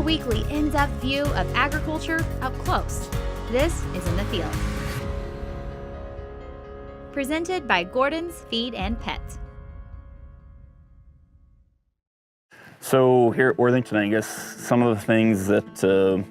weekly in-depth view of agriculture up close. This is In the Field. Presented by Gordon's Feed and Pet. So here at Worthington Angus, some of the things that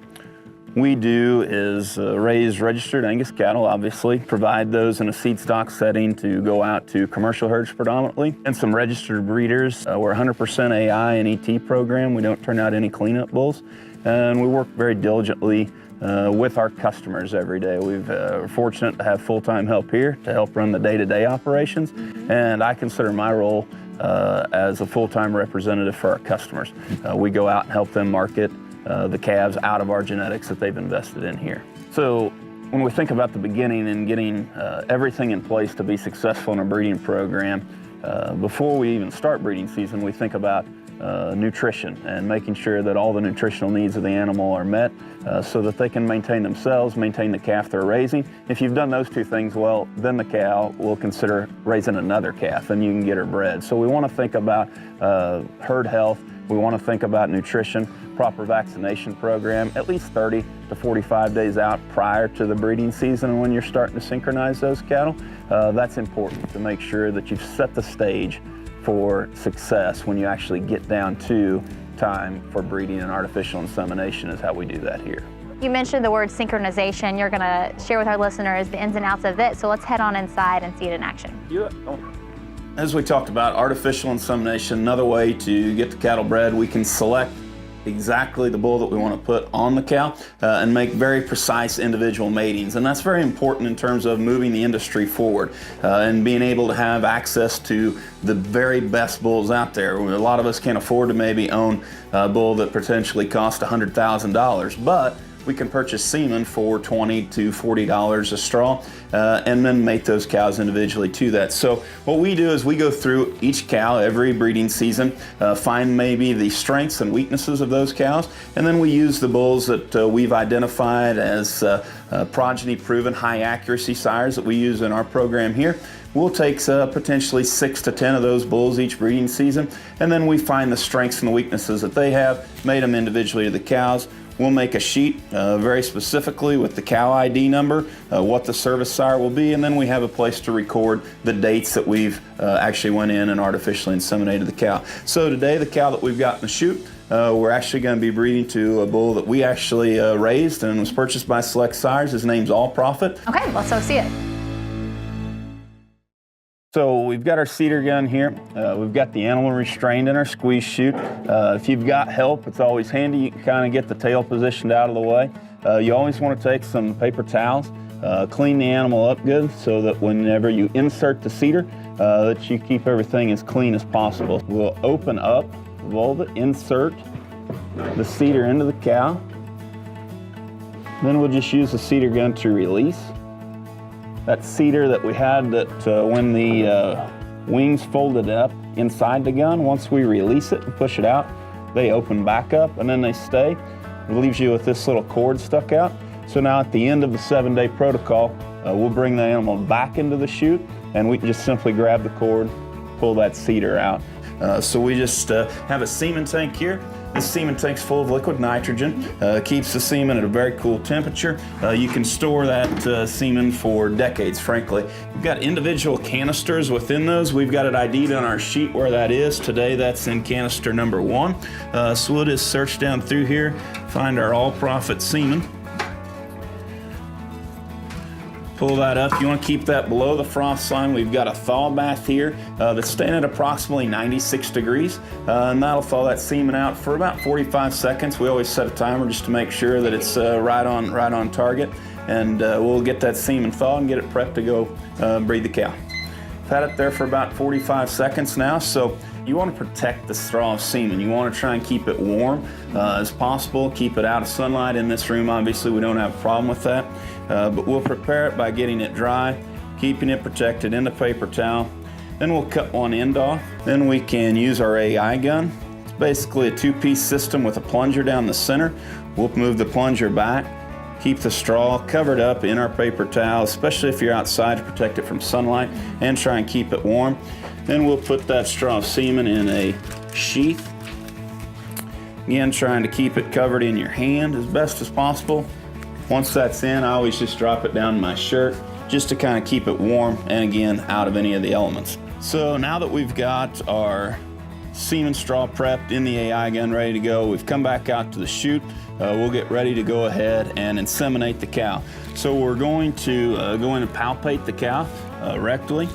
we do is raise registered Angus cattle, obviously, provide those in a seed stock setting to go out to commercial herds predominantly, and some registered breeders. We're 100% AI and ET program. We don't turn out any cleanup bulls, and we work very diligently with our customers every day. We're fortunate to have full-time help here to help run the day-to-day operations, and I consider my role as a full-time representative for our customers. We go out and help them market the calves out of our genetics that they've invested in here. So when we think about the beginning and getting everything in place to be successful in a breeding program, before we even start breeding season, we think about nutrition and making sure that all the nutritional needs of the animal are met so that they can maintain themselves, maintain the calf they're raising. If you've done those two things well, then the cow will consider raising another calf and you can get her bred. So we want to think about herd health. We want to think about nutrition, proper vaccination program, at least 30 to 45 days out prior to the breeding season. And when you're starting to synchronize those cattle, that's important to make sure that you've set the stage for success when you actually get down to time for breeding, and artificial insemination is how we do that here. You mentioned the word synchronization. You're going to share with our listeners the ins and outs of it, so let's head on inside and see it in action. As we talked about, artificial insemination, another way to get the cattle bred. We can select exactly the bull that we want to put on the cow and make very precise individual matings. And that's very important in terms of moving the industry forward and being able to have access to the very best bulls out there. A lot of us can't afford to maybe own a bull that potentially costs $100,000, but we can purchase semen for $20 to $40 a straw and then mate those cows individually to that. So what we do is we go through each cow every breeding season, find maybe the strengths and weaknesses of those cows, and then we use the bulls that we've identified as progeny proven high accuracy sires that we use in our program here. We'll take potentially 6 to 10 of those bulls each breeding season, and then we find the strengths and the weaknesses that they have, mate them individually to the cows. We'll make a sheet very specifically with the cow ID number, what the service sire will be, and then we have a place to record the dates that we've actually went in and artificially inseminated the cow. So today, the cow that we've got in the chute, we're actually going to be breeding to a bull that we actually raised and was purchased by Select Sires. His name's All Profit. Okay, let's go see it. So we've got our cedar gun here. We've got the animal restrained in our squeeze chute. If you've got help, it's always handy. You can kind of get the tail positioned out of the way. You always want to take some paper towels, clean the animal up good so that whenever you insert the cedar, that you keep everything as clean as possible. We'll open up the vulva, insert the cedar into the cow. Then we'll just use the cedar gun to release. That cedar that we had that when the wings folded up inside the gun, once we release it and push it out, they open back up and then they stay. It leaves you with this little cord stuck out. So now at the end of the 7-day protocol, we'll bring the animal back into the chute and we can just simply grab the cord, pull that cedar out. So we just have a semen tank here. This semen tank's full of liquid nitrogen, keeps the semen at a very cool temperature. You can store that semen for decades, frankly. We've got individual canisters within those. We've got it ID'd on our sheet where that is. Today that's in canister number 1. So we'll just search down through here, find our All Profit semen. Pull that up. You want to keep that below the frost line. We've got a thaw bath here that's staying at approximately 96 degrees. And that'll thaw that semen out for about 45 seconds. We always set a timer just to make sure that it's right on target. And we'll get that semen thawed and get it prepped to go breed the cow. I've had it there for about 45 seconds now. So you want to protect the straw of semen. You want to try and keep it warm as possible, keep it out of sunlight. In this room, obviously, we don't have a problem with that. But we'll prepare it by getting it dry, keeping it protected in the paper towel. Then we'll cut one end off. Then we can use our AI gun. It's basically a 2-piece system with a plunger down the center. We'll move the plunger back, keep the straw covered up in our paper towel, especially if you're outside, to protect it from sunlight and try and keep it warm. Then we'll put that straw of semen in a sheath. Again, trying to keep it covered in your hand as best as possible. Once that's in, I always just drop it down in my shirt just to kind of keep it warm and again, out of any of the elements. So now that we've got our semen straw prepped in the AI gun ready to go, we've come back out to the chute. We'll get ready to go ahead and inseminate the cow. So we're going to go in and palpate the cow rectally.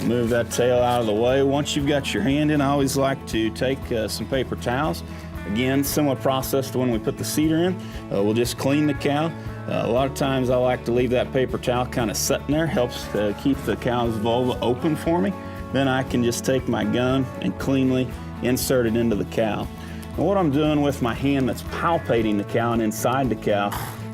Move that tail out of the way. Once you've got your hand in, I always like to take some paper towels. Again, similar process to when we put the cedar in. We'll just clean the cow. A lot of times I like to leave that paper towel kind of sitting there, helps keep the cow's vulva open for me. Then I can just take my gun and cleanly insert it into the cow. And what I'm doing with my hand that's palpating the cow and inside the cow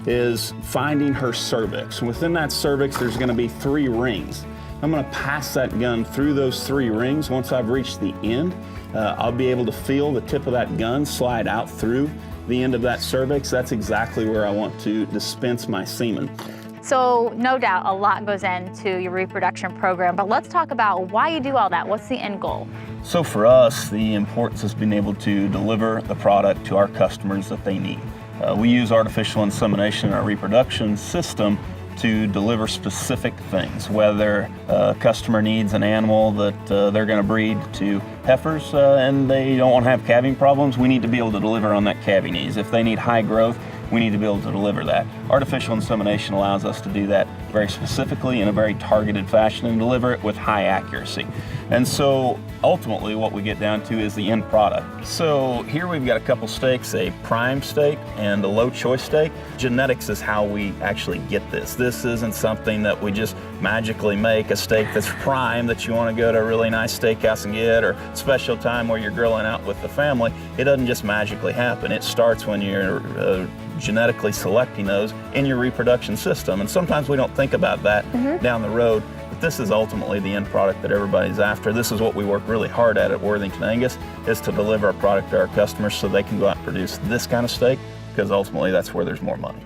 is finding her cervix. Within that cervix, there's going to be 3 rings. I'm going to pass that gun through those 3 rings. Once I've reached the end, I'll be able to feel the tip of that gun slide out through the end of that cervix. That's exactly where I want to dispense my semen. So no doubt a lot goes into your reproduction program, but let's talk about why you do all that. What's the end goal? So for us, the importance is being able to deliver the product to our customers that they need. We use artificial insemination in our reproduction system to deliver specific things, whether a customer needs an animal that they're going to breed to heifers and they don't want to have calving problems, we need to be able to deliver on that calving needs. If they need high growth, we need to be able to deliver that. Artificial insemination allows us to do that very specifically in a very targeted fashion and deliver it with high accuracy. And so ultimately what we get down to is the end product. So here we've got a couple steaks, a prime steak and a low choice steak. Genetics is how we actually get this. This isn't something that we just magically make, a steak that's prime that you want to go to a really nice steakhouse and get, or special time where you're grilling out with the family. It doesn't just magically happen. It starts when you're genetically selecting those in your reproduction system. And sometimes we don't think about that down the road, but this is ultimately the end product that everybody's after. This is what we work really hard at Worthington Angus, is to deliver a product to our customers so they can go out and produce this kind of steak, because ultimately that's where there's more money.